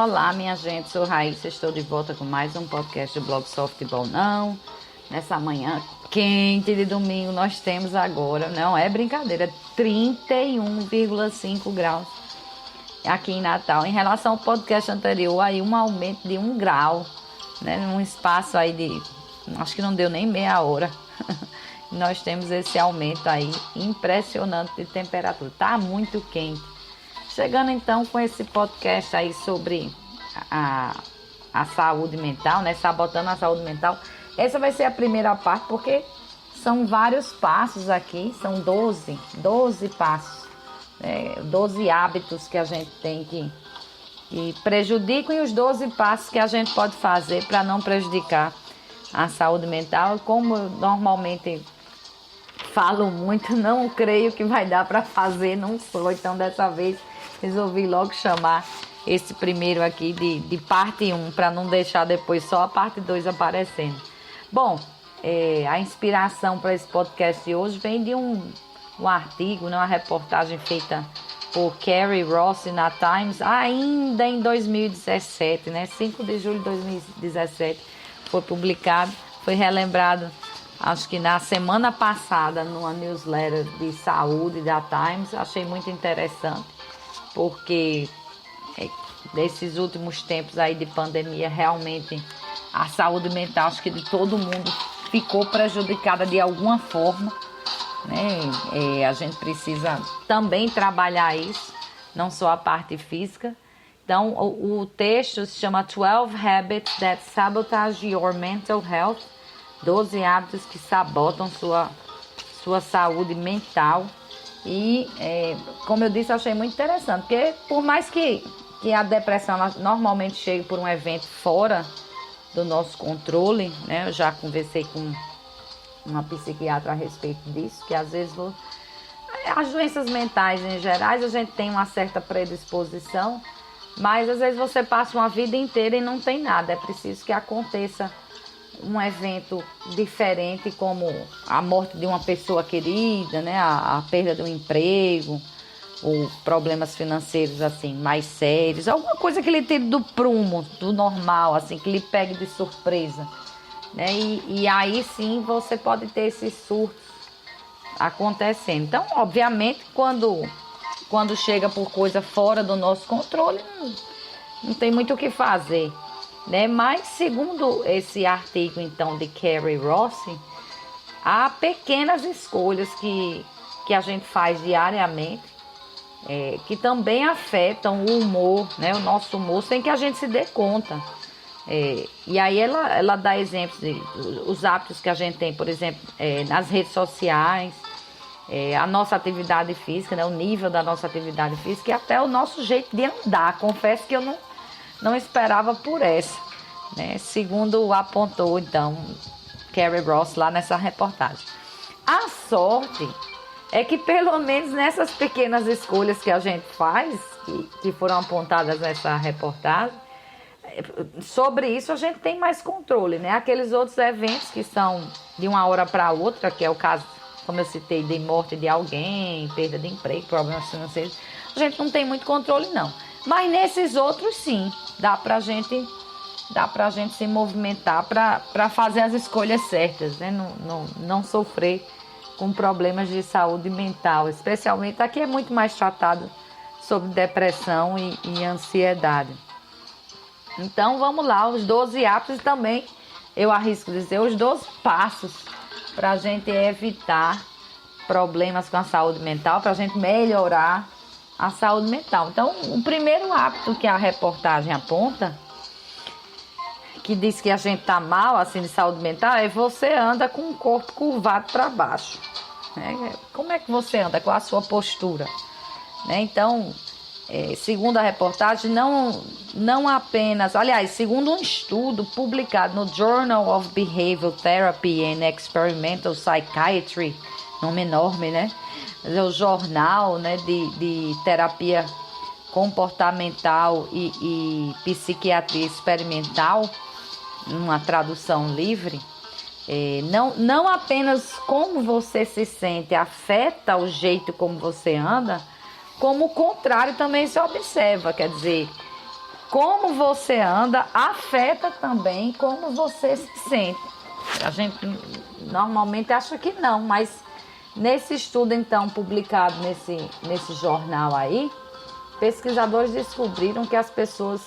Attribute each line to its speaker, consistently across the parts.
Speaker 1: Olá, minha gente, sou Raíssa, estou de volta com mais um podcast do blog Só Futebol Não. Nessa manhã quente de domingo nós temos agora, não é brincadeira, 31,5 graus aqui em Natal. Em relação ao podcast anterior, aí um aumento de 1 grau, né, num espaço aí de, acho que não deu nem meia hora. Nós temos esse aumento aí impressionante de temperatura, tá muito quente. Chegando então com esse podcast aí sobre a saúde mental, né? Sabotando a saúde mental. Essa vai ser a primeira parte, porque são vários passos aqui, são 12 passos, 12 hábitos que a gente tem que prejudicam, e os 12 passos que a gente pode fazer para não prejudicar a saúde mental. Como eu normalmente falo muito, não creio que vai dar para fazer, não sou, então dessa vez resolvi logo chamar esse primeiro aqui de parte 1, para não deixar depois só a parte 2 aparecendo. Bom, a inspiração para esse podcast de hoje vem de um artigo, uma reportagem feita por Carrie Ross na Times, ainda em 2017, né? 5 de julho de 2017 foi publicado, foi relembrado, acho que na semana passada, numa newsletter de saúde da Times. Achei muito interessante, porque desses últimos tempos aí de pandemia, realmente a saúde mental, acho que de todo mundo, ficou prejudicada de alguma forma, né? A gente precisa também trabalhar isso, não só a parte física. Então, o texto se chama 12 Habits That Sabotage Your Mental Health, 12 hábitos que sabotam sua saúde mental. E, como eu disse, eu achei muito interessante, porque por mais que a depressão normalmente chegue por um evento fora do nosso controle, né? Eu já conversei com uma psiquiatra a respeito disso, que às vezes as doenças mentais em geral, a gente tem uma certa predisposição, mas às vezes você passa uma vida inteira e não tem nada. É preciso que aconteça um evento diferente, como a morte de uma pessoa querida, né? A perda de um emprego, ou problemas financeiros assim mais sérios, alguma coisa que lhe tire do prumo, do normal, assim, que lhe pegue de surpresa, né? E aí sim você pode ter esses surtos acontecendo. Então, obviamente, quando chega por coisa fora do nosso controle, não tem muito o que fazer, né? Mas, segundo esse artigo, então, de Carrie Ross, há pequenas escolhas que a gente faz diariamente, que também afetam o humor, né? O nosso humor, sem que a gente se dê conta. E aí ela dá exemplos os hábitos que a gente tem, por exemplo, nas redes sociais, a nossa atividade física, né? O nível da nossa atividade física e até o nosso jeito de andar. Confesso que eu não esperava por essa, né? Segundo apontou, então, Carrie Ross lá nessa reportagem. A sorte é que pelo menos nessas pequenas escolhas que a gente faz, que foram apontadas nessa reportagem, sobre isso a gente tem mais controle, né? Aqueles outros eventos que são de uma hora para outra, que é o caso, como eu citei, de morte de alguém, perda de emprego, problemas financeiros, a gente não tem muito controle, não. Mas nesses outros, sim, dá pra gente se movimentar para fazer as escolhas certas, né? Não sofrer com problemas de saúde mental, especialmente aqui é muito mais tratado sobre depressão e ansiedade. Então vamos lá, os 12 hábitos, e também eu arrisco dizer os 12 passos para a gente evitar problemas com a saúde mental, para a gente melhorar a saúde mental. Então, o primeiro hábito que a reportagem aponta, que diz que a gente está mal, assim, de saúde mental, é você anda com o corpo curvado para baixo, né? Como é que você anda? Qual a sua postura? Né? Então, segundo a reportagem, não apenas... Aliás, segundo um estudo publicado no Journal of Behavioral Therapy and Experimental Psychiatry, nome enorme, né? É o jornal, né, de terapia comportamental e psiquiatria experimental, uma tradução livre, não apenas como você se sente afeta o jeito como você anda, como o contrário também se observa. Quer dizer, como você anda afeta também como você se sente. A gente normalmente acha que não, mas nesse estudo então publicado nesse jornal aí, pesquisadores descobriram que as pessoas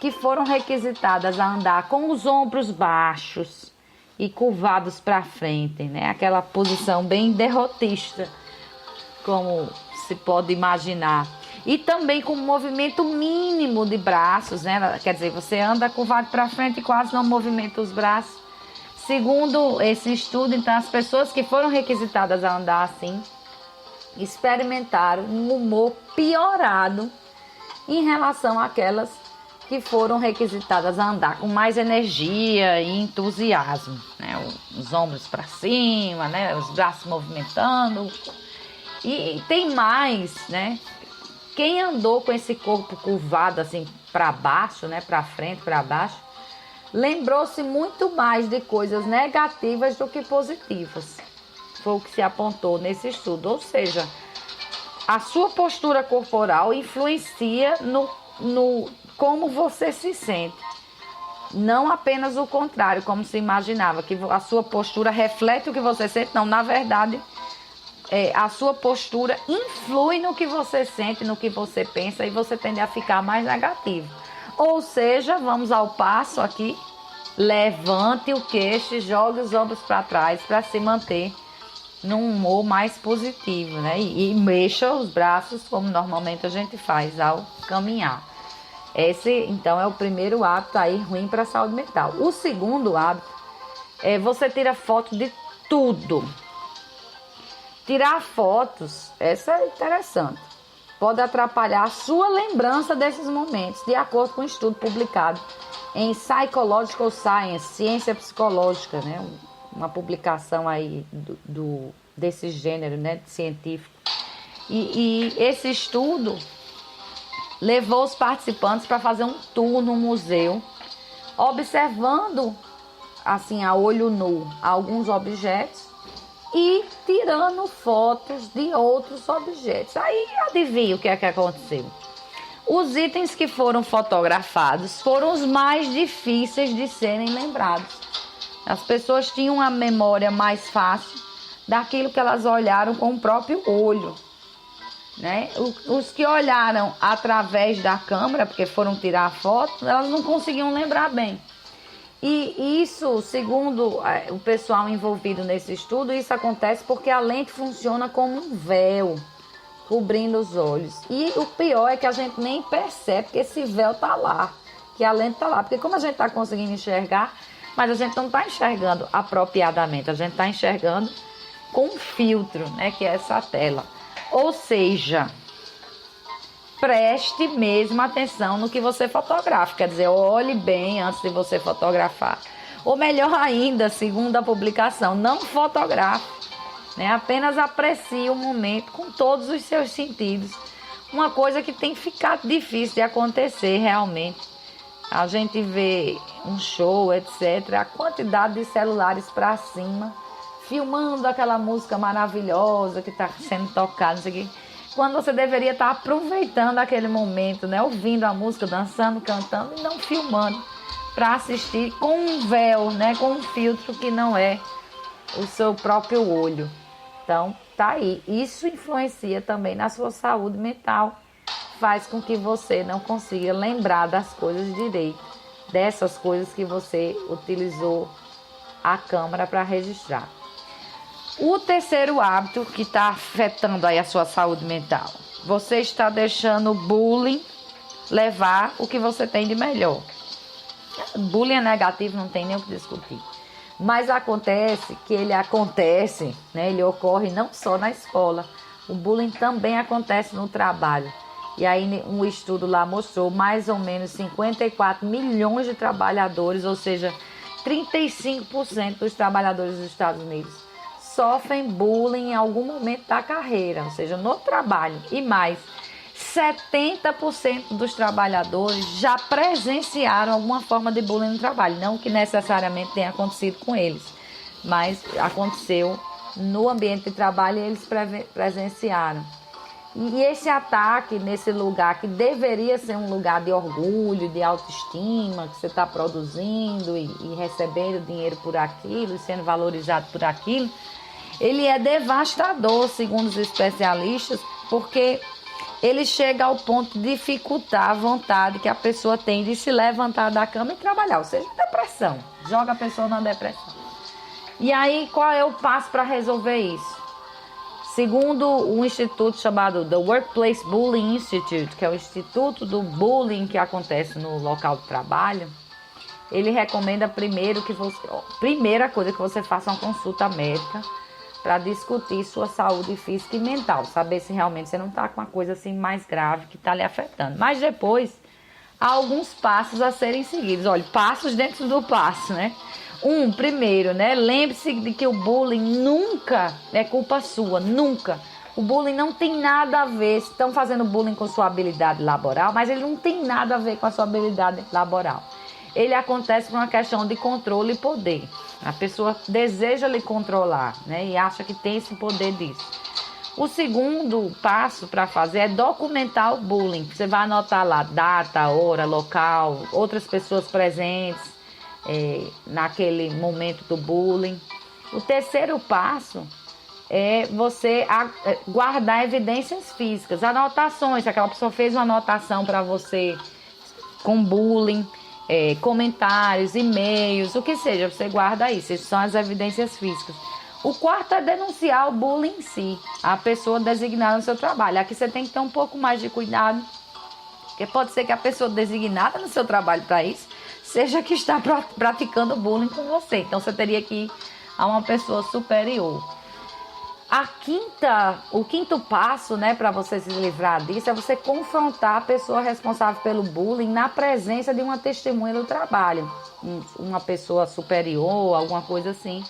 Speaker 1: que foram requisitadas a andar com os ombros baixos e curvados para frente, né? Aquela posição bem derrotista, como se pode imaginar. E também com um movimento mínimo de braços, né? Quer dizer, você anda curvado para frente e quase não movimenta os braços. Segundo esse estudo, então, as pessoas que foram requisitadas a andar assim experimentaram um humor piorado em relação àquelas que foram requisitadas a andar com mais energia e entusiasmo, né? Os ombros para cima, né? Os braços movimentando. E tem mais, né? Quem andou com esse corpo curvado assim para baixo, né? Para frente, para baixo, lembrou-se muito mais de coisas negativas do que positivas. Foi o que se apontou nesse estudo. Ou seja, a sua postura corporal influencia no como você se sente. Não apenas o contrário, como se imaginava, que a sua postura reflete o que você sente. Não, na verdade, a sua postura influi no que você sente, no que você pensa, e você tende a ficar mais negativo. Ou seja, vamos ao passo aqui, levante o queixo, jogue os ombros para trás para se manter num humor mais positivo, né? E mexa os braços como normalmente a gente faz ao caminhar. Esse, então, é o primeiro hábito aí ruim para a saúde mental. O segundo hábito é você tira foto de tudo. Tirar fotos, essa é interessante, pode atrapalhar a sua lembrança desses momentos, de acordo com um estudo publicado em Psychological Science, ciência psicológica, né? Uma publicação aí desse gênero, né? Científico. E esse estudo levou os participantes para fazer um tour no museu, observando, assim, a olho nu, alguns objetos e tirando fotos de outros objetos. Aí adivinha o que é que aconteceu? Os itens que foram fotografados foram os mais difíceis de serem lembrados. As pessoas tinham uma memória mais fácil daquilo que elas olharam com o próprio olho, né? Os que olharam através da câmera, porque foram tirar foto, elas não conseguiam lembrar bem. E isso, segundo o pessoal envolvido nesse estudo, isso acontece porque a lente funciona como um véu, cobrindo os olhos. E o pior é que a gente nem percebe que esse véu está lá, que a lente está lá. Porque como a gente está conseguindo enxergar, mas a gente não está enxergando apropriadamente, a gente está enxergando com um filtro, né, que é essa tela. Ou seja, preste mesmo atenção no que você fotografa, quer dizer, olhe bem antes de você fotografar. Ou melhor ainda, segundo a publicação, não fotografe, né? Apenas aprecie o momento com todos os seus sentidos. Uma coisa que tem ficado difícil de acontecer realmente. A gente vê um show, etc., a quantidade de celulares para cima, filmando aquela música maravilhosa que está sendo tocada, não sei o quê, quando você deveria estar aproveitando aquele momento, né? Ouvindo a música, dançando, cantando e não filmando para assistir com um véu, né? Com um filtro que não é o seu próprio olho. Então, tá aí. Isso influencia também na sua saúde mental, faz com que você não consiga lembrar das coisas direito, dessas coisas que você utilizou a câmera para registrar. O terceiro hábito que está afetando aí a sua saúde mental. Você está deixando o bullying levar o que você tem de melhor. Bullying é negativo, não tem nem o que discutir. Mas acontece que ele acontece, né? Ele ocorre não só na escola. O bullying também acontece no trabalho. E aí um estudo lá mostrou mais ou menos 54 milhões de trabalhadores, ou seja, 35% dos trabalhadores dos Estados Unidos sofrem bullying em algum momento da carreira, ou seja, no trabalho. E mais, 70% dos trabalhadores já presenciaram alguma forma de bullying no trabalho. Não que necessariamente tenha acontecido com eles, mas aconteceu no ambiente de trabalho e eles presenciaram. E esse ataque nesse lugar que deveria ser um lugar de orgulho, de autoestima, que você está produzindo e recebendo dinheiro por aquilo, e sendo valorizado por aquilo, ele é devastador, segundo os especialistas, porque ele chega ao ponto de dificultar a vontade que a pessoa tem de se levantar da cama e trabalhar, ou seja, depressão, joga a pessoa na depressão. E aí, qual é o passo para resolver isso? Segundo um instituto chamado The Workplace Bullying Institute, que é o instituto do bullying que acontece no local de trabalho, ele recomenda primeira coisa que você faça uma consulta médica para discutir sua saúde física e mental, saber se realmente você não está com uma coisa assim mais grave que está lhe afetando. Mas depois, há alguns passos a serem seguidos. Olha, passos dentro do passo, né? Primeiro, né? Lembre-se de que o bullying nunca é culpa sua, nunca. O bullying não tem nada a ver, estão fazendo bullying com sua habilidade laboral, mas ele não tem nada a ver com a sua habilidade laboral. Ele acontece por uma questão de controle e poder. A pessoa deseja lhe controlar, né? E acha que tem esse poder disso. O segundo passo para fazer é documentar o bullying. Você vai anotar lá data, hora, local, outras pessoas presentes naquele momento do bullying. O terceiro passo é você guardar evidências físicas, anotações. Se aquela pessoa fez uma anotação para você com bullying, comentários, e-mails, o que seja, você guarda isso. Essas são as evidências físicas. O quarto é denunciar o bullying em si, a pessoa designada no seu trabalho. Aqui você tem que ter um pouco mais de cuidado, porque pode ser que a pessoa designada no seu trabalho para isso seja que está praticando bullying com você. Então você teria que ir a uma pessoa superior. O quinto passo, né, para você se livrar disso é você confrontar a pessoa responsável pelo bullying na presença de uma testemunha do trabalho, uma pessoa superior, alguma coisa assim,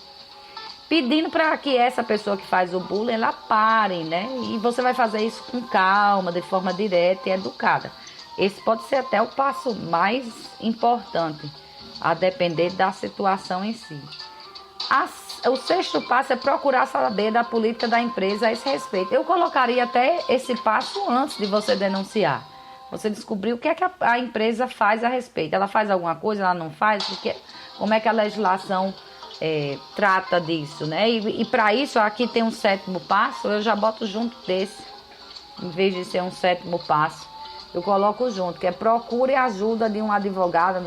Speaker 1: pedindo para que essa pessoa que faz o bullying, ela pare, né? E você vai fazer isso com calma, de forma direta e educada. Esse pode ser até o passo mais importante, a depender da situação em si. O sexto passo é procurar saber da política da empresa a esse respeito. Eu colocaria até esse passo antes de você denunciar. Você descobrir o que é que a empresa faz a respeito. Ela faz alguma coisa, ela não faz? Como é que a legislação trata disso, né? E para isso, aqui tem um sétimo passo, eu já boto junto desse, em vez de ser um sétimo passo. Eu coloco junto, que é procure ajuda de um advogado,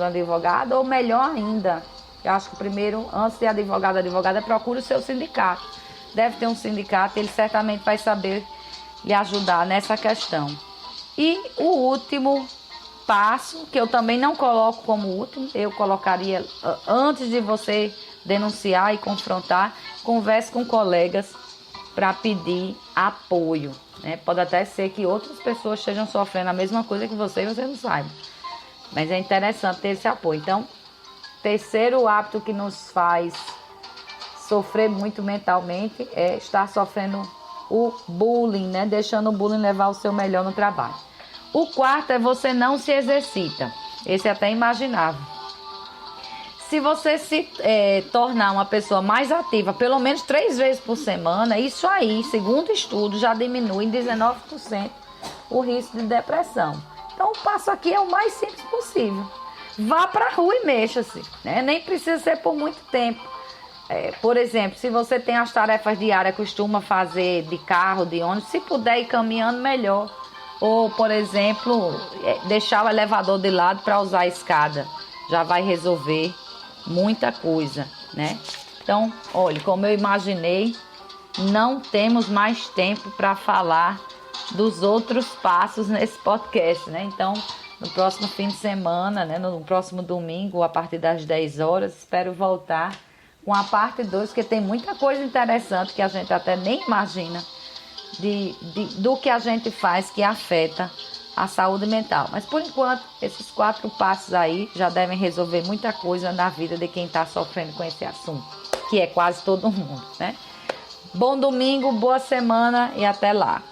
Speaker 1: ou melhor ainda, eu acho que primeiro, antes de advogada, procure o seu sindicato. Deve ter um sindicato, ele certamente vai saber lhe ajudar nessa questão. E o último passo, que eu também não coloco como último, eu colocaria antes de você denunciar e confrontar, converse com colegas para pedir apoio, né? Pode até ser que outras pessoas estejam sofrendo a mesma coisa que você e você não saiba, mas é interessante ter esse apoio. Então, terceiro hábito que nos faz sofrer muito mentalmente é estar sofrendo o bullying, né? Deixando o bullying levar o seu melhor no trabalho. O quarto é você não se exercita. Esse é até imaginável. Se você se tornar uma pessoa mais ativa, pelo menos 3 vezes por semana, isso aí, segundo estudo, já diminui em 19% o risco de depressão. Então, o passo aqui é o mais simples possível. Vá para a rua e mexa-se, né? Nem precisa ser por muito tempo. Por exemplo, se você tem as tarefas diárias, costuma fazer de carro, de ônibus, se puder ir caminhando, melhor. Ou, por exemplo, deixar o elevador de lado para usar a escada. Já vai resolver muita coisa, né? Então, olha, como eu imaginei, não temos mais tempo para falar dos outros passos nesse podcast, né? Então, no próximo fim de semana, né, no próximo domingo, a partir das 10 horas, espero voltar com a parte 2, porque tem muita coisa interessante que a gente até nem imagina do que a gente faz que afeta a saúde mental. Mas, por enquanto, esses 4 passos aí já devem resolver muita coisa na vida de quem está sofrendo com esse assunto, que é quase todo mundo, né? Bom domingo, boa semana e até lá.